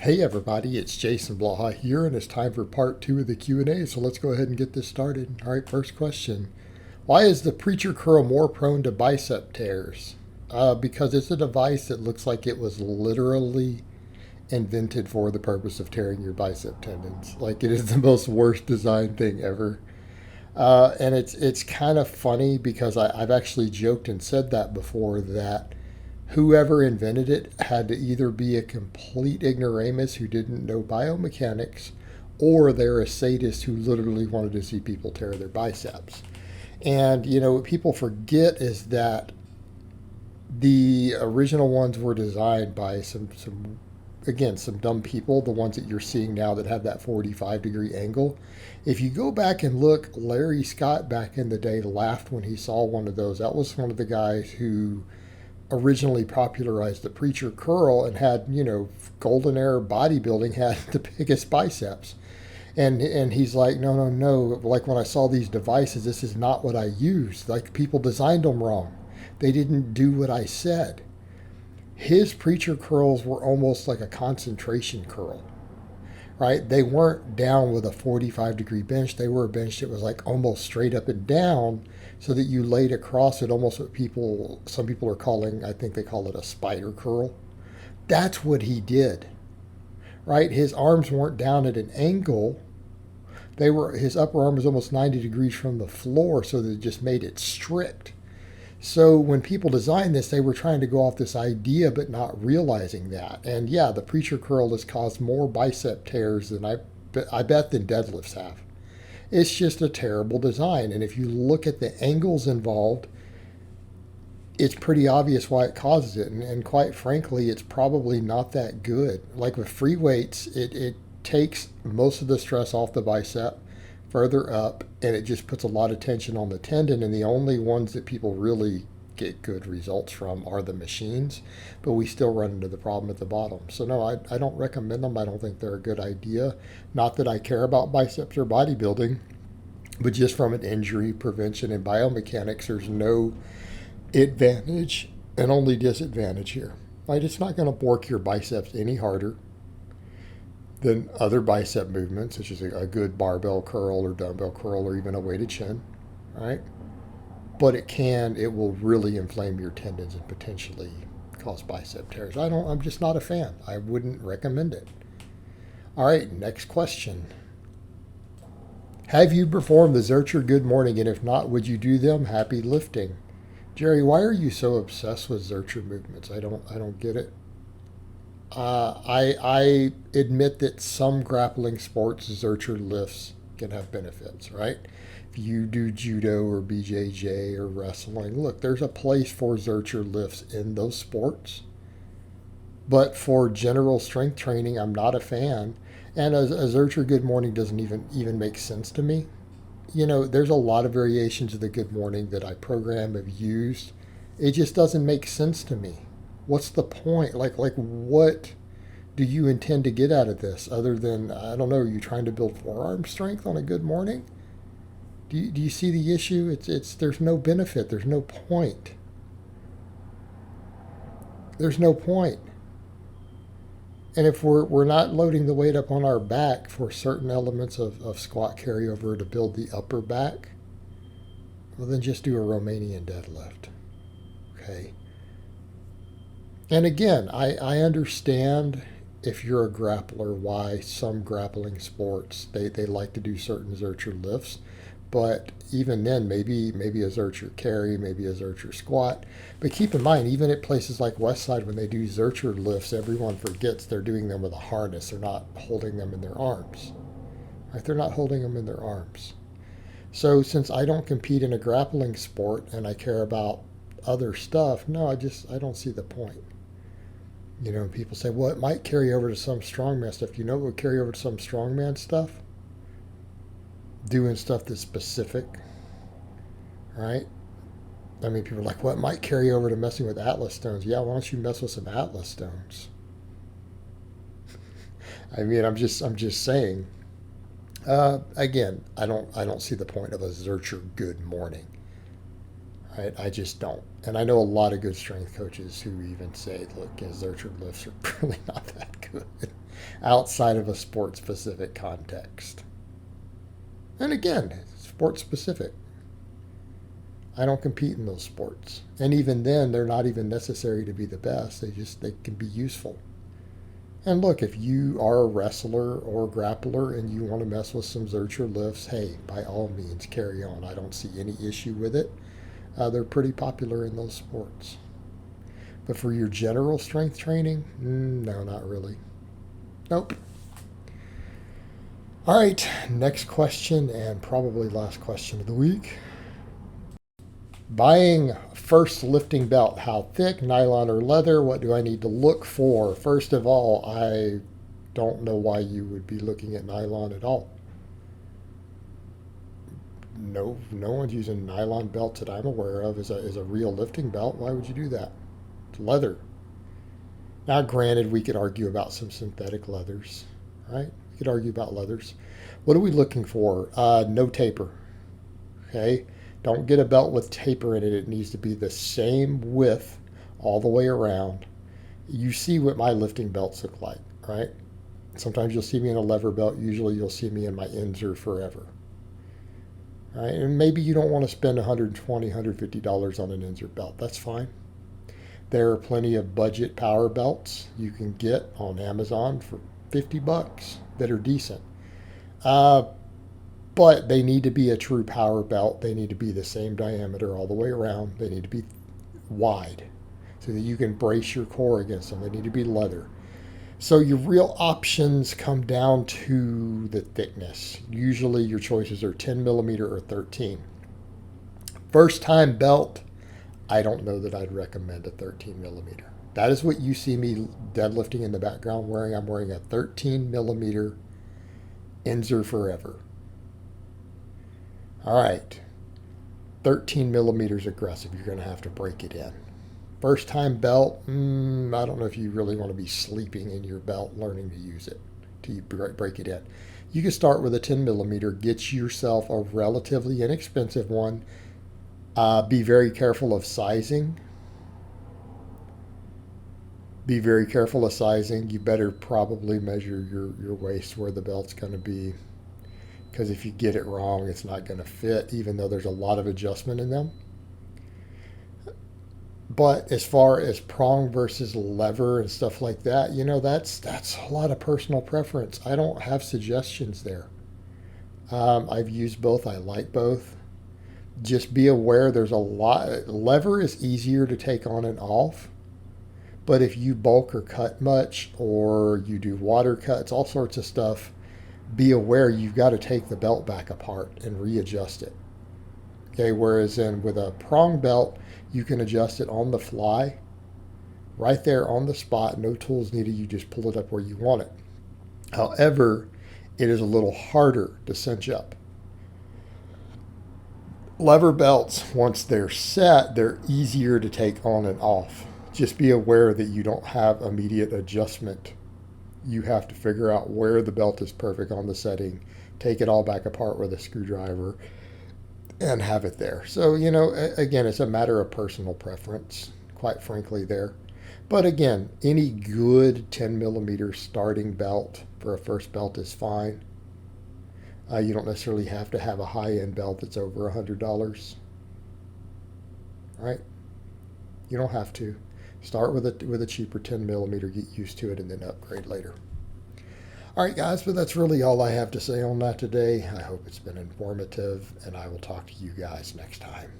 Hey everybody, it's Jason Blaha here, and it's time for part 2 of the Q&A, so let's go ahead and get this started. All right, first question. Why is the preacher curl more prone to bicep tears? Because it's a device that looks like it was literally invented for the purpose of tearing your bicep tendons. Like, it is the most worst designed thing ever. And it's kind of funny because I've actually joked and said that before, that whoever invented it had to either be a complete ignoramus who didn't know biomechanics, or they're a sadist who literally wanted to see people tear their biceps. And what people forget is that the original ones were designed by some dumb people, the ones that you're seeing now that have that 45-degree angle. If you go back and look, Larry Scott back in the day laughed when he saw one of those. That was one of the guys who originally popularized the preacher curl and had, golden era bodybuilding, had the biggest biceps. And he's like, no. Like, when I saw these devices, this is not what I used. Like, people designed them wrong. They didn't do what I said. His preacher curls were almost like a concentration curl, right? They weren't down with a 45-degree bench. They were a bench that was like almost straight up and down, so that you laid across it, almost what some people are calling, I think they call it a spider curl. That's what he did, right? His arms weren't down at an angle. His upper arm was almost 90 degrees from the floor, so that it just made it strict. So when people designed this, they were trying to go off this idea, but not realizing that. And yeah, the preacher curl has caused more bicep tears than I bet than deadlifts have. It's just a terrible design. And if you look at the angles involved, it's pretty obvious why it causes it. And quite frankly, it's probably not that good. Like with free weights, it takes most of the stress off the bicep further up, and it just puts a lot of tension on the tendon. And the only ones that people really get good results from are the machines, but we still run into the problem at the bottom. So no, I don't recommend them. I don't think they're a good idea. Not that I care about biceps or bodybuilding, but just from an injury prevention and biomechanics, there's no advantage and only disadvantage here. Right? It's not going to work your biceps any harder than other bicep movements, such as a good barbell curl or dumbbell curl or even a weighted chin, right? But it will really inflame your tendons and potentially cause bicep tears. I'm just not a fan. I wouldn't recommend it. All right, next question. Have you performed the Zercher Good Morning? And if not, would you do them? Happy lifting. Jerry, why are you so obsessed with Zercher movements? I don't get it. I admit that some grappling sports, Zercher lifts can have benefits, right? If you do judo or BJJ or wrestling, look, there's a place for Zercher lifts in those sports. But for general strength training, I'm not a fan. And a Zercher Good Morning doesn't even make sense to me. There's a lot of variations of the Good Morning that I program, have used. It just doesn't make sense to me. What's the point? Like what do you intend to get out of this other than, I don't know, are you trying to build forearm strength on a good morning? Do you see the issue? There's no benefit. There's no point. There's no point. And if we're not loading the weight up on our back for certain elements of squat carryover to build the upper back, well, then just do a Romanian deadlift. Okay. And again, I understand if you're a grappler why some grappling sports, they like to do certain Zercher lifts. But even then, maybe a Zercher carry, maybe a Zercher squat. But keep in mind, even at places like Westside, when they do Zercher lifts, everyone forgets they're doing them with a harness. They're not holding them in their arms. Right? They're not holding them in their arms. So since I don't compete in a grappling sport and I care about other stuff, no, I don't see the point. People say, well, it might carry over to some strongman stuff. What would carry over to some strongman stuff? Doing stuff that's specific, right? I mean, people are like, well, it might carry over to messing with Atlas stones. Yeah, why don't you mess with some Atlas stones? I mean, I'm just saying. Again, I don't see the point of a Zercher Good Morning. I just don't. And I know a lot of good strength coaches who even say, look, Zercher lifts are really not that good. outside of a sport specific context. And again, sport specific. I don't compete in those sports. And even then, they're not even necessary to be the best. They can be useful. And look, if you are a wrestler or a grappler and you want to mess with some Zercher lifts, hey, by all means, carry on. I don't see any issue with it. They're pretty popular in those sports. But for your general strength training, no, not really. Nope. All right, next question, and probably last question of the week. Buying first lifting belt, how thick, nylon or leather? What do I need to look for? First of all, I don't know why you would be looking at nylon at all. No one's using nylon belts that I'm aware of as a real lifting belt. Why would you do that? It's leather. Now, granted, we could argue about some synthetic leathers, right? We could argue about leathers. What are we looking for? No taper, okay? Don't get a belt with taper in it. It needs to be the same width all the way around. You see what my lifting belts look like, right? Sometimes you'll see me in a lever belt. Usually you'll see me in my Inzer Forever. Right? And maybe you don't want to spend $120, $150 on an Inzer belt. That's fine. There are plenty of budget power belts you can get on Amazon for $50 that are decent. But they need to be a true power belt. They need to be the same diameter all the way around. They need to be wide so that you can brace your core against them. They need to be leather. So your real options come down to the thickness. Usually your choices are 10 millimeter or 13. First time belt, I don't know that I'd recommend a 13 millimeter. That is what you see me deadlifting in the background wearing. I'm wearing a 13 millimeter Inzer Forever. All right, 13 millimeters aggressive. You're going to have to break it in. First time belt, I don't know if you really want to be sleeping in your belt learning to use it till you break it in. You can start with a 10 millimeter, get yourself a relatively inexpensive one. Be very careful of sizing. Be very careful of sizing. You better probably measure your waist where the belt's going to be, because if you get it wrong, it's not going to fit, even though there's a lot of adjustment in them. But as far as prong versus lever and stuff like that, that's a lot of personal preference. I don't have suggestions there. I've used both. I like both. Just be aware there's a lot. Lever is easier to take on and off. But if you bulk or cut much, or you do water cuts, all sorts of stuff, be aware you've got to take the belt back apart and readjust it. Okay, whereas with a prong belt, you can adjust it on the fly, right there on the spot, no tools needed, you just pull it up where you want it. However, it is a little harder to cinch up. Lever belts, once they're set, they're easier to take on and off. Just be aware that you don't have immediate adjustment. You have to figure out where the belt is perfect on the setting, take it all back apart with a screwdriver, and have it there. So, again, it's a matter of personal preference, quite frankly, there. But again, any good 10 millimeter starting belt for a first belt is fine. You don't necessarily have to have a high-end belt that's over $100. Right? You don't have to. Start with a cheaper 10 millimeter, get used to it, and then upgrade later. All right, guys, but that's really all I have to say on that today. I hope it's been informative, and I will talk to you guys next time.